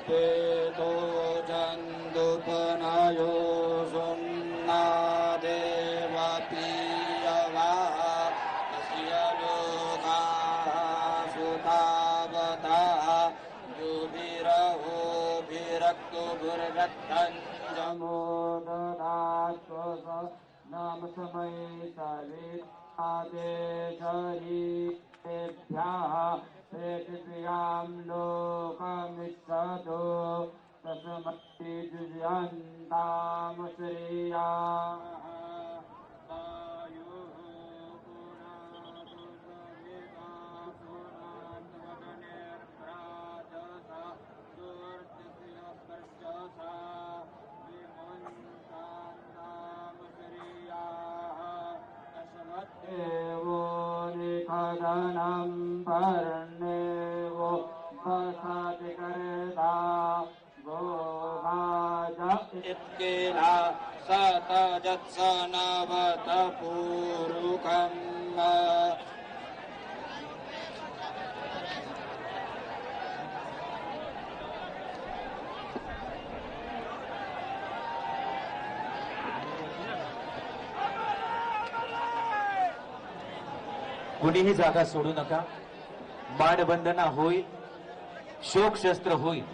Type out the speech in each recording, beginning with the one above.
पेतो जन्दुपनयो सुम्नादेवपीयवा तस्य लोकाः सुतावता युभिरहोभिरक्तुभिर्रक्तं जमो ददात्वस नाम समय सवितादेशरीभ्यः पृथिव्यां लोकमिच्छतो तस्मै जुष्यन्तां श्रियाः वायुः पुनातु सविता पुनान्वदनेर्भ्राजसा दुर्दशयस्पर्शसा विमन्तान्तां श्रियाः तस्मद्देवो निषदनं पर्णेवो वसति कर्ता गोभाज इत्किला सतजत्स नवत पूरुकम् कुणीही जागा सोडू नका. बाणबंधना होईल, शोकशस्त्र होईल.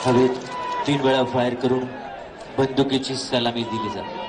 हवेत 3 वेळा फायर करून बंदुकीची सलामी दिली जाते.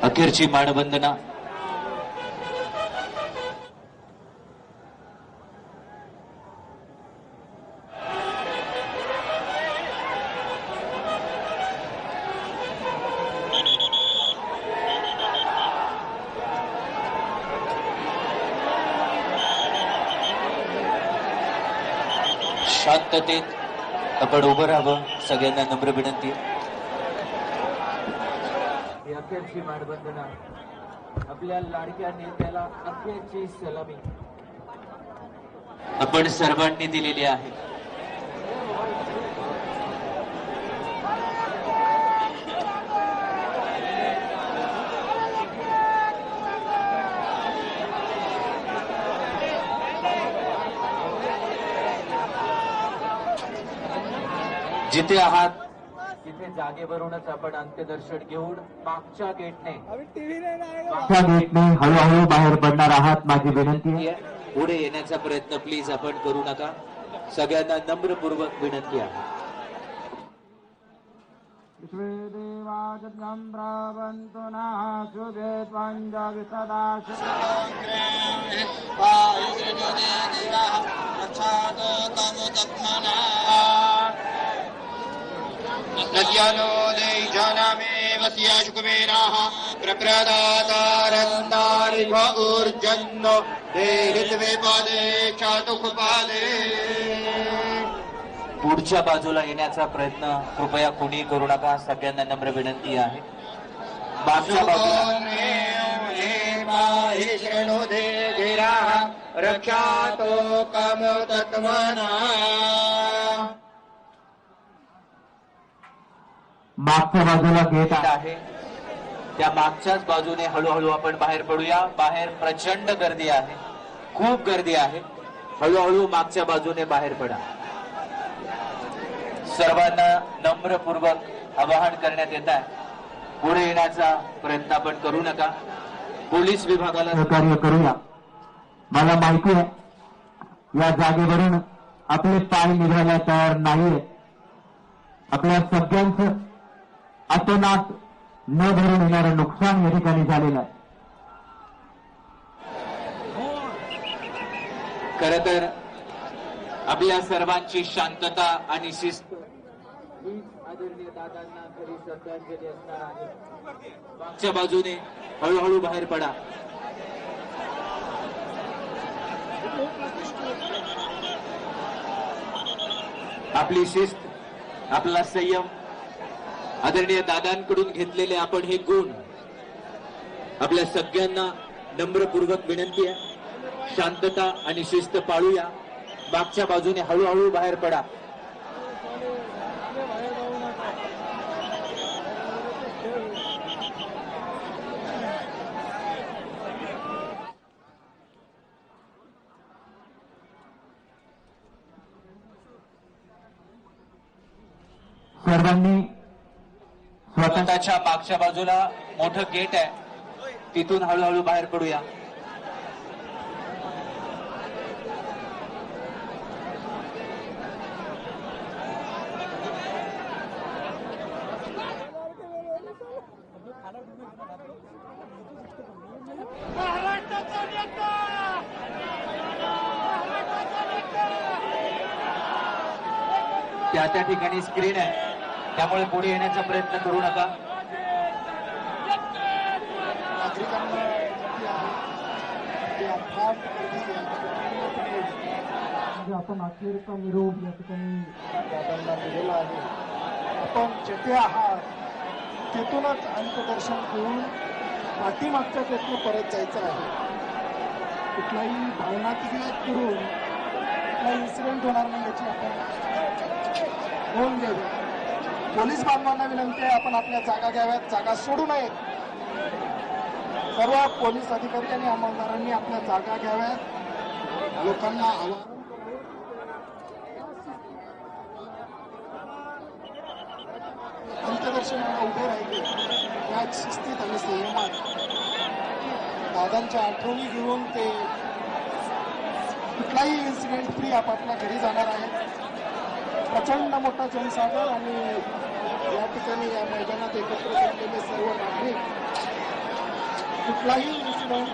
अखेरची मानवंदना शांततेत आपण उभं राहावं, सगळ्यांना नम्र विनंती. अखेरची मानवंदना, आपल्या लाडक्या नेत्याला अखेरची सलामी आपण सर्वांनी दिलेली आहे. जिथे आहात तिथे जागेवरूनच आपण अंत्यदर्शन घेऊन मागच्या गेटने हळूहळू बाहेर पडणार आहात. माझी विनंती आहे, पुढे येण्याचा प्रयत्न प्लीज आपण करू नका. सगळ्यांना नम्रपूर्वक विनंती आहे. नद्यानो देशानामेव स्याशुकुमेनाः प्रप्रदातारन्तारिव ऊर्जन्नो देहित्वेपादे चातुकुपादे. पुढच्या बाजूला येण्याचा प्रयत्न कृपया कोणी करू नका. सगळ्यांना नम्र विनंती आहे. मागच्या बाजूला रक्षातो कामतत्त्वना. मागच्या बाजूला गेट आहे, त्या मागच्याच बाजूने हळूहळू आपण बाहेर पडूया. बाहेर प्रचंड गर्दी आहे, खूप गर्दी आहे. हळूहळू मागच्या बाजूने बाहेर पडा. सर्वांना नम्रपूर्वक आवाहन करण्यात येत आहे, पुढे येण्याचा प्रयत्न आपण करू नका. पोलीस विभागाला सहकार्य करूया. मला माहिती आहे या जागेवरून आपले पाय निघायला तयार नाहीये. आपल्या सगळ्यांचं अतोनात न भरून येणारं नुकसान या ठिकाणी झालेलं आहे. खरं तर आपल्या सर्वांची शांतता आणि शिस्त ही आदरणीय दादांना खरी श्रद्धांजली असणार आहे. मागच्या बाजूने हळूहळू बाहेर पडा. आपली शिस्त, आपला संयम, आदरणीय दादांकडून घेतलेले आपण हे गुण आपल्या सगळ्यांना नम्रपूर्वक विनंती आहे, शांतता आणि शिस्त पाळूया. मागच्या बाजूने हळूहळू बाहेर पडा. सर्वांनी स्वतःच्या मागच्या बाजूला मोठं गेट आहे, तिथून हळूहळू बाहेर पडूया. त्या ठिकाणी स्क्रीन आहे, त्यामुळे पुढे येण्याचा प्रयत्न करू नका. आपण अखेरचा निरोप या ठिकाणी दादांना दिलेला आहे. आपण जेथे आहात तेथूनच अंत्यदर्शन घेऊन पाठीमागच्या तेथून परत जायचं आहे. कुठलाही भावनात्मक करून कुठलाही इन्सिडेंट होणार नाही याची आपण नोंद घ्यावी. पोलीस बांधवांना विनंती आहे, आपण आपल्या जागा घ्याव्यात, जागा सोडू नयेत. सर्व पोलीस अधिकारी आणि अंमलदारांनी आपल्या जागा घ्याव्यात. लोकांना आवाहन अंत्यदर्शनाला उभे राहिले याच शिस्तीत आणि संयमात दादांच्या आठवणी घेऊन ते कुठलाही इन्सिडेंट फ्री आपापल्या घरी जाणार आहेत. प्रचंड मोठा जनसागर आणि या ठिकाणी या मैदानात एकत्र जमलेले सर्व नागरिक कुठलाही इन्सिडेंट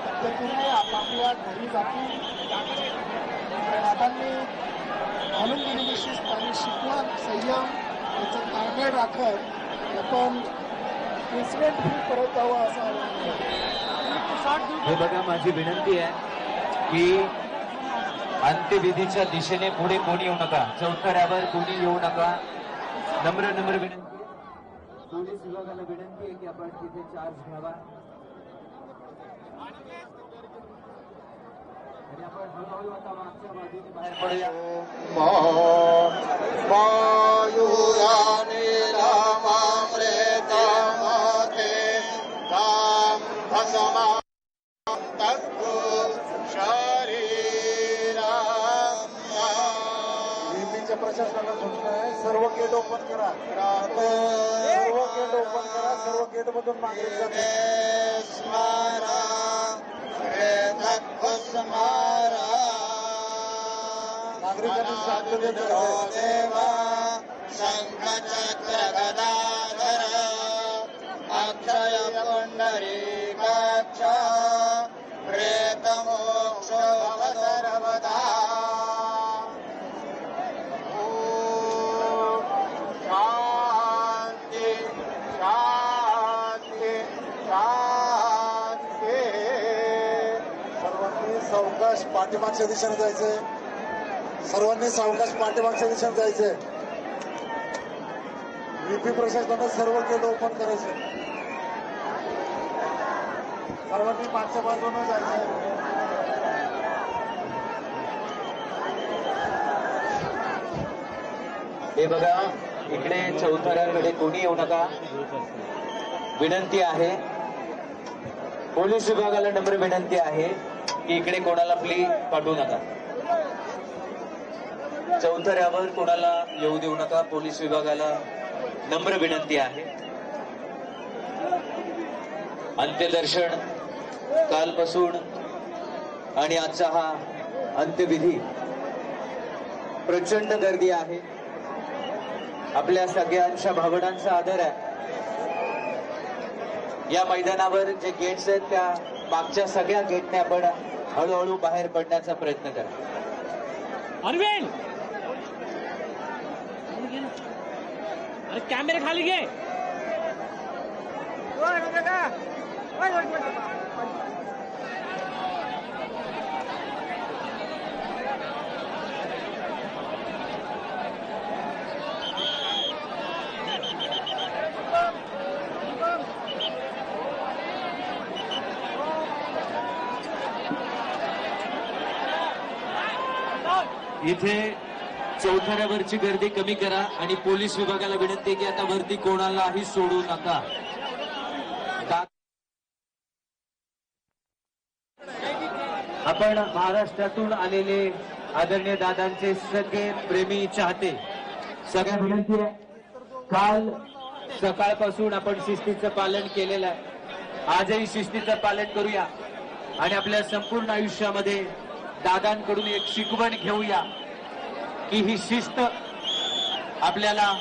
पद्धतीने आपापल्या घरी जातील. दादांनी घालून दिलेली शिस्त आणि शिकवण संयम याचं ताळमेळ राखत आपण इन्सिडेंट फ्री परत जावं असं आवाहन. हे बघा, माझी विनंती आहे की अंत्यविधीच्या दिशेने पुढे कोणी येऊ नका, चौथऱ्यावर कोणी येऊ नका. नम्र विनंती. पोलीस विभागाला विनंती आहे की आपण तिथे चार्ज घ्यावा आणि आपण हळूहळू आता मागच्या बाजूने बाहेर पडूया. वायुयाने रामामृतमते तां भगमा तत्तु शरीराम. बीपीच्या प्रशासनाला सूचना आहे, सर्व गेट ओपन करा. सर्व गेट ओपन करा. सर्व गेट मधून नागरिक जाते. नागरिकांनी शांततेत देवा शंखचक्र गदाधर अक्षय पुंडरीकाक्ष प्रेतमोक्ष सर्वदा. शांती शांती शांती. सर्वांनी सावकाश पाठीमागच्या दिशेने जायचंय. सर्वांनी सावकाश पाठीमागच्या दिशेने जायचंय. बीपी प्रशासनानं सर्व गेट ओपन करायचे. सर्वांनी मागच्या बाजूने जायचंय. हे बघा, इकडे चौथऱ्याकडे कोणी येऊ नका. विनंती आहे, पोलीस विभागाला नम्र विनंती आहे की इकडे कोणाला प्लीज पाठवू नका. चौथऱ्यावर कोणाला येऊ देऊ नका. पोलीस विभागाला नम्र विनंती आहे. अंत्यदर्शन कालपासून आणि आजचा हा अंत्यविधी प्रचंड गर्दी आहे. आपल्या सगळ्यांच्या भावनांचा आदर आहे. या मैदानावर जे गेट्स आहेत त्या मागच्या सगळ्या गेटने आपण हळूहळू बाहेर पडण्याचा प्रयत्न करा. अरविंद, अरे कॅमेरे खाली घे. इथे चौथऱ्यावरची गर्दी कमी करा आणि पोलीस विभागाला विनंती की आता वरती कोणालाही सोडू नका. आपण महाराष्ट्रातून आलेले आदरणीय दादांचे सगळे प्रेमी चाहते सगळ्या विनंती आहे, काल सकाळपासून आपण शिस्तीचं पालन केलेलं आहे, आजही शिस्तीचं पालन करूया आणि आपल्या संपूर्ण आयुष्यामध्ये दादांकडून एक शिकवण घेऊया की ही शिस्त आपल्याला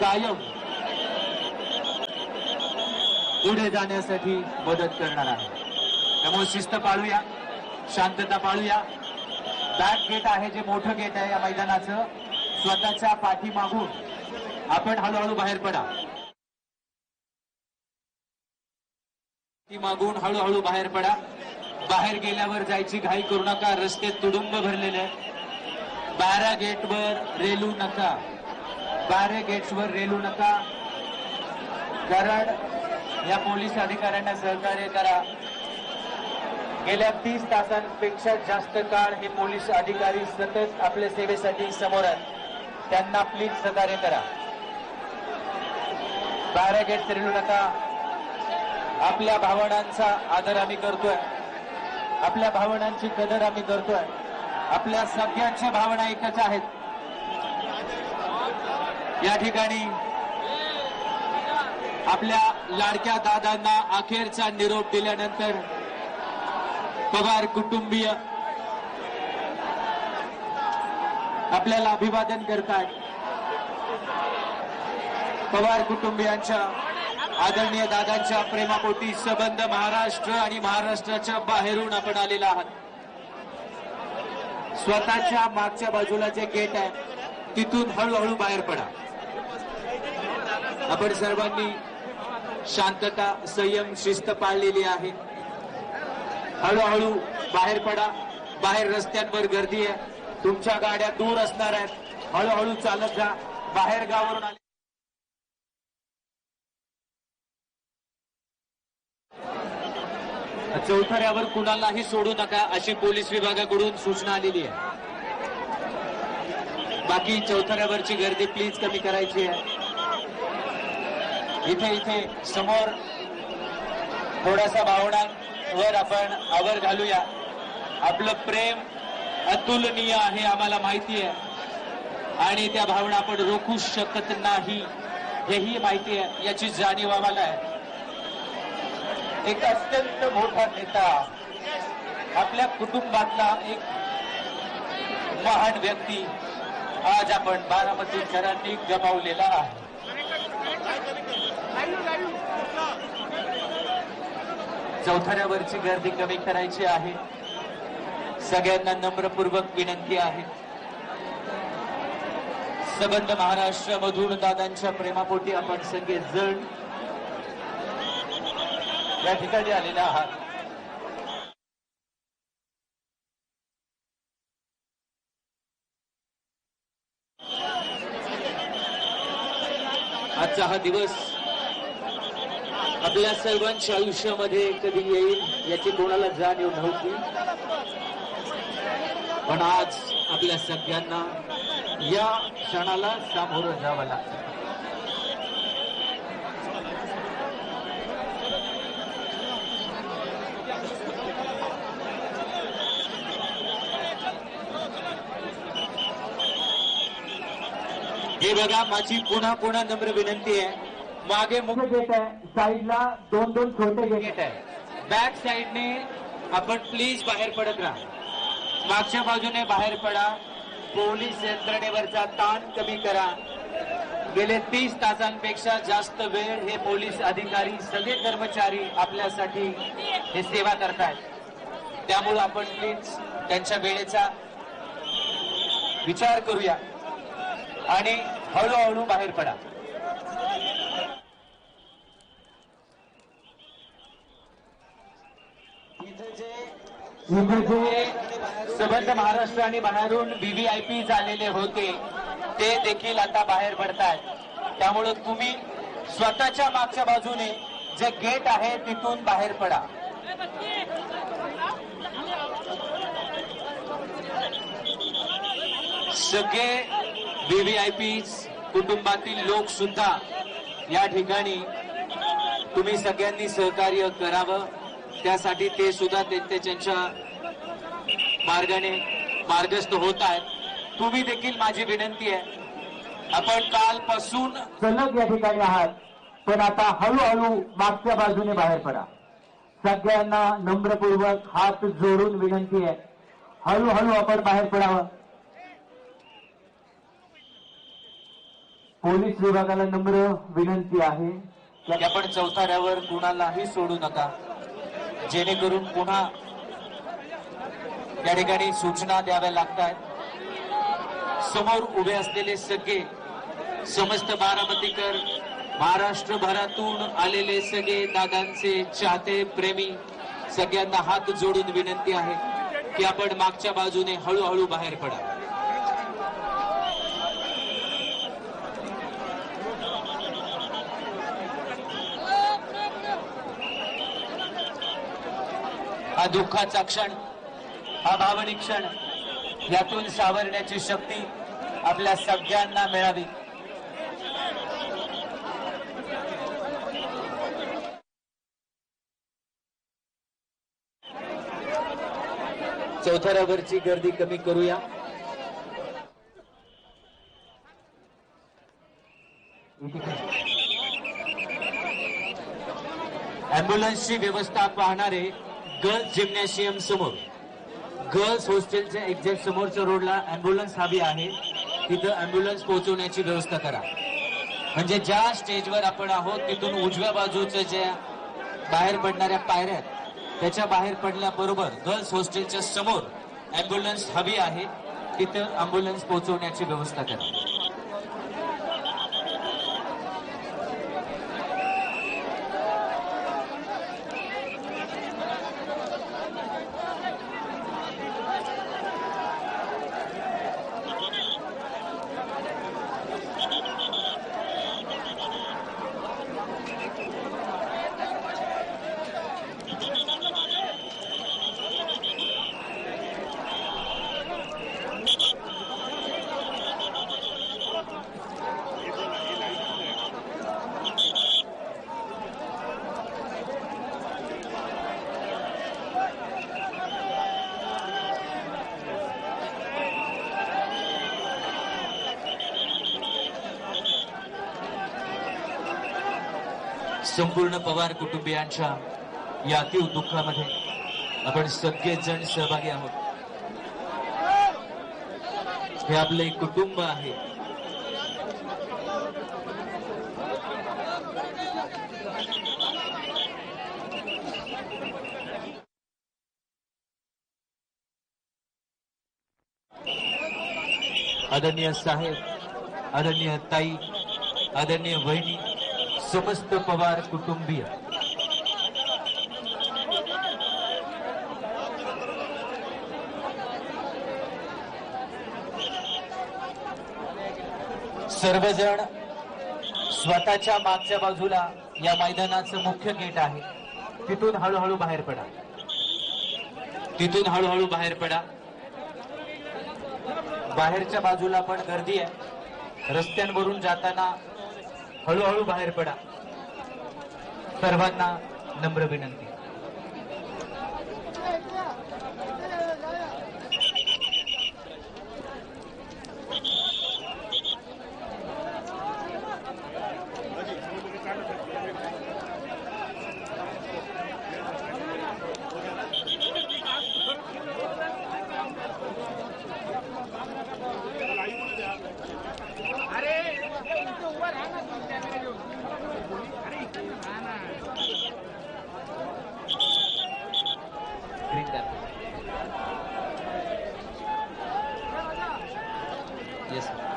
कायम पुढे जाण्यासाठी मदत करणार आहे. त्यामुळे शिस्त पाळूया, शांतता पाळूया. बॅक गेट आहे, जे मोठं गेट आहे या मैदानाचं, स्वतःच्या पाठीमागून आपण हळूहळू बाहेर पडा. मागून हळूहळू बाहेर पडा. बाहेर गेल्यावर जायची घाई करू नका, रस्ते तुडुंब भरलेले आहेत. 12 गेटवर रेलू नका, 12 गेट्सवर रेलू नका, कारण या पोलीस अधिकाऱ्यांना सहकार्य करा. गेल्या 30 तासांपेक्षा जास्त काळ हे पोलीस अधिकारी सतत आपल्या सेवेसाठी समोर आहेत, त्यांना प्लीज सहकार्य करा. 12 गेट रेलू नका. आपल्या भावनांचा आदर आम्ही करतोय, आपल्या भावनांची कदर आम्ही करतोय. आपल्या सगळ्यांच्या भावना एकच आहेत. या ठिकाणी आपल्या लाडक्या दादांना अखेरचा निरोप दिल्यानंतर पवार कुटुंबीय आपल्याला अभिवादन करतात. पवार कुटुंबियांच्या आदरणीय दादांच्या प्रेमापोटी सबंध महाराष्ट्र आणि महाराष्ट्राच्या बाहेरून आपण आलेला आहात. स्वतःच्या मागच्या बाजूला जे गेट आहे तिथून हळूहळू बाहेर पडा. आपण सर्वांनी शांतता, संयम, शिस्त पाळलेली आहे. हळूहळू बाहेर पडा. बाहेर रस्त्यांवर गर्दी आहे, तुमच्या गाड्या दूर असणार आहेत. हळूहळू चालत जा. बाहेर गावावरून आले चौथऱ्यावर कुणालाही सोडू नका अशी पोलीस विभागाकडून सूचना आलेली आहे. बाकी चौथऱ्यावरची गर्दी प्लीज कमी करायची आहे. इथे समोर थोडासा भावनांवर आपण आवर घालूया. आपलं प्रेम अतुलनीय आहे, आम्हाला माहिती आहे, आणि त्या भावना आपण रोखू शकत नाही हेही माहिती आहे. याची जाणीव आम्हाला आहे. एक अत्यंत मोठा नेता, आपल्या कुटुंबातला एक महान व्यक्ती आज आपण बारामतीकरांनी गमावलेला आहे. चौथऱ्यावरची गर्दी कमी करायची आहे. सगळ्यांना नम्रपूर्वक विनंती आहे. सबंध महाराष्ट्रामधून दादांच्या प्रेमापोटी आपण सगळे जण या ठिकाणी आलेले आहात. आजचा हा दिवस आपल्या सर्वांच्या आयुष्यामध्ये कधी येईल याची कोणाला जाणीव नव्हती, पण आज आपल्या सगळ्यांना या क्षणाला सामोरं जावं लागतं. हे बघा, माझी पुन्हा नम्र विनंती आहे. मागे मुख्य गेट आहे, साईडला 2 छोटे गेट आहे. बॅक साईडने आपण प्लीज बाहेर पडत राहा. मागच्या बाजूने बाहेर पडा. पोलीस यंत्रणेवरचा ताण कमी करा. गेले 30 तासांपेक्षा जास्त वेळ हे पोलीस अधिकारी, सगळे कर्मचारी आपल्यासाठी हे सेवा करतायत. त्यामुळे आपण प्लीज त्यांच्या वेळेचा विचार करूया आणि हळूहळू बाहेर पडा. इथे जे सबंध महाराष्ट्र आणि बाहेरून व्हीव्हीआयपी झालेले होते ते देखील आता बाहेर पडतायत. त्यामुळे तुम्ही स्वतःच्या मागच्या बाजूने जे गेट आहे तिथून बाहेर पडा. सगळे व्हीव्हीआयपी कुटुंबातील लोक सुद्धा या ठिकाणी तुम्ही सगळ्यांनी सहकार्य करावं. त्यासाठी ते सुद्धा त्यांच्या मार्गाने मार्गस्थ होत आहेत. तुम्ही देखील, माझी विनंती आहे, आपण कालपासून सलग या ठिकाणी आहात, पण आता हळूहळू मागच्या बाजूने बाहेर पडा. सगळ्यांना नम्रपूर्वक हात जोडून विनंती आहे, हळूहळू आपण बाहेर पडावं. पोलीस विभागाला नम्र विनंती आहे की आपण चौथऱ्यावर कुणालाही सोडू नका, जेणेकरून पुन्हा या ठिकाणी सूचना द्याव्या लागतात. समोर उभे असलेले सगळे समस्त बारामतीकर, महाराष्ट्रभरातून आलेले सगळे दादांचे चाहते प्रेमी, सगळ्यांना हात जोडून विनंती आहे की आपण मागच्या बाजूने हळूहळू बाहेर पडा. हा दुःखाचा क्षण, हा भावनिक क्षण, यातून सावरण्याची शक्ती आपल्या सगळ्यांना मिळावी. चौथऱ्यावरची गर्दी कमी करूया. अँब्युलन्सची व्यवस्था पाहणारे गर्ल्स जिम्नॅशियम समोर, गर्ल्स हॉस्टेलच्या एक्झॅक्ट समोरच्या रोडला अँब्युलन्स हवी आहे. तिथं अँब्युलन्स पोहोचवण्याची व्यवस्था करा. म्हणजे ज्या स्टेजवर आपण आहोत तिथून उजव्या बाजूच्या ज्या बाहेर पडणाऱ्या पायऱ्या आहेत, त्याच्या बाहेर पडल्याबरोबर गर्ल्स हॉस्टेलच्या समोर अँब्युलन्स हवी आहे, तिथं अँब्युलन्स पोहोचवण्याची व्यवस्था करा. संपूर्ण पवार कुटुंबियांच्या या अतीव दुःखामध्ये आपण सगळेजण सहभागी आहोत. हे आपले कुटुंब आहे. आदरणीय साहेब, आदरणीय ताई, आदरणीय वहिनी, समस्त पवार कुटुंबीय, सर्वजण स्वतःच्या मागच्या बाजूला या मैदानाचं मुख्य गेट आहे, तिथून हळूहळू बाहेर पडा. तिथून हळूहळू बाहेर पडा. बाहेरच्या बाजूला पण गर्दी आहे. रस्त्यांवरून जाताना हळूहळू बाहेर पडा. सर्वांना नम्र विनंती. Yes, sir.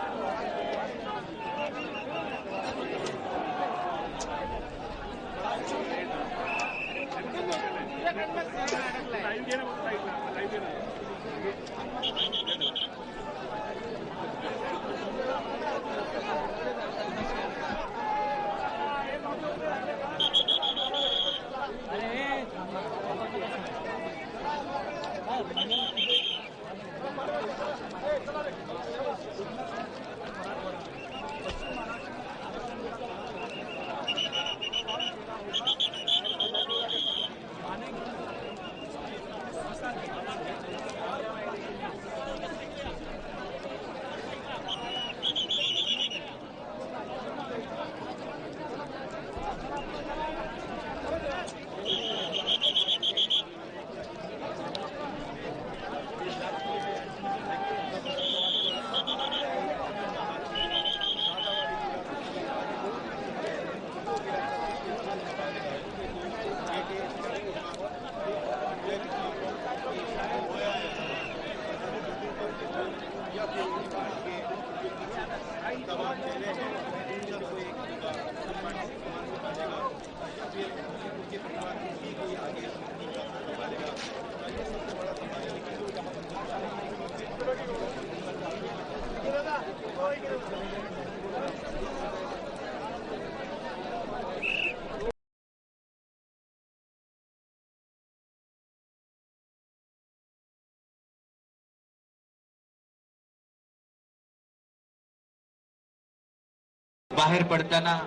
बाहेर पडताना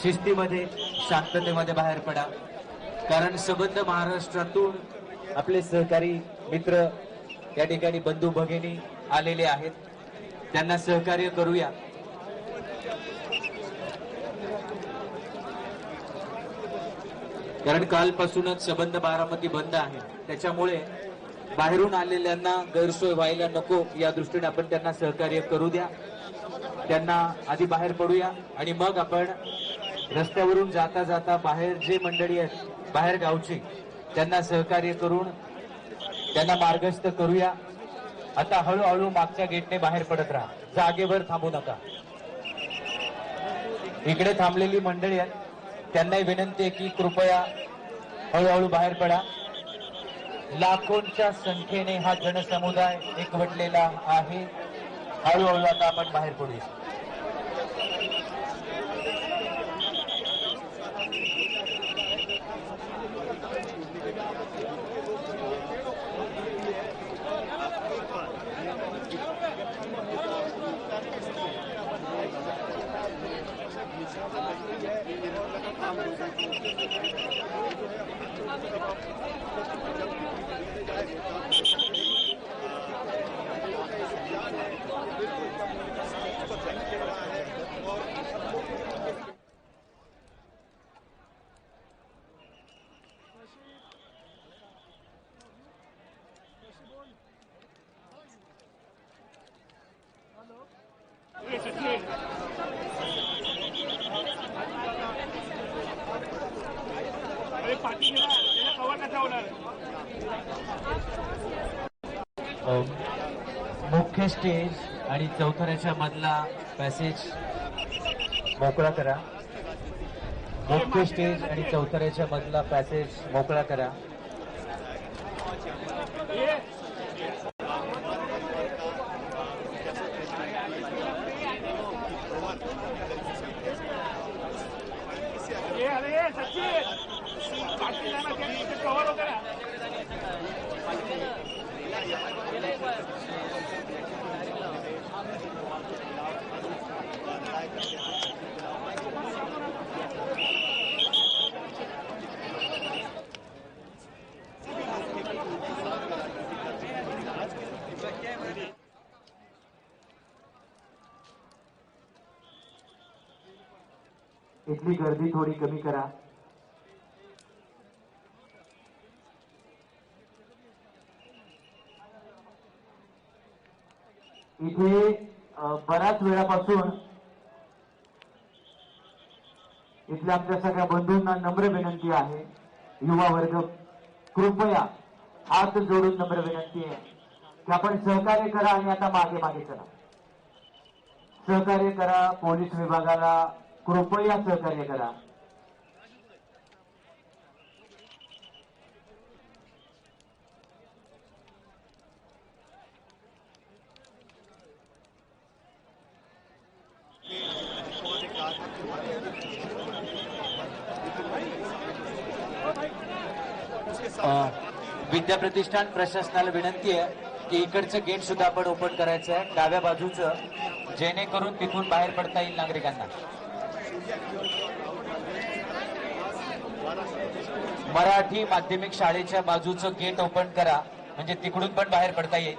शिस्तीमध्ये शांततेमध्ये बाहेर पडा, कारण सबंध महाराष्ट्रातून आपले सहकारी मित्र या ठिकाणी बंधू भगिनी आलेले आहेत, त्यांना सहकार्य करूया. कारण कालपासूनच सबंध बारामती बंद आहे, त्याच्यामुळे बाहेरून आलेल्यांना गैरसोय व्हायला नको या दृष्टीने आपण त्यांना सहकार्य करू द्या. त्यांना आधी बाहेर पडूया आणि मग आपण रस्त्यावरून जाता जाता बाहेर जे मंडळी आहेत बाहेर गावची त्यांना सहकार्य करून त्यांना मार्गस्थ करूया. आता हळूहळू मागच्या गेटने बाहेर पडत राहा, जागेवर थांबू नका. इकडे थांबलेली मंडळी आहेत त्यांनाही विनंती आहे की कृपया हळूहळू बाहेर पडा. लाखोंच्या संख्येने हा जनसमुदाय एकवटलेला आहे. हळूहळू आता आपण बाहेर पडूया. मुख्य स्टेज आणि चौथऱ्याच्या मधला पॅसेज मोकळा करा. मुख्य स्टेज आणि चौथऱ्याच्या मधला पॅसेज मोकळा करा. इथली गर्दी थोडी कमी करा. इथे बऱ्याच वेळापासून इथल्या आमच्या सगळ्या बंधूंना नम्र विनंती आहे, युवा वर्ग कृपया हात जोडून नम्र विनंती आहे की आपण सहकार्य करा आणि आता मागे मागे चला. सहकार्य करा, पोलीस विभागाला कृपया सहकार्य करा. विद्या प्रतिष्ठान प्रशासनाला विनंती आहे की इकडचं गेट सुद्धा आपण ओपन करायचं आहे, डाव्या बाजूचं, जेणेकरून तिथून बाहेर पडता येईल नागरिकांना. मराठी माध्यमिक शाळेच्या बाजूचं गेट ओपन करा, म्हणजे तिकडून पण बाहेर पडता येईल.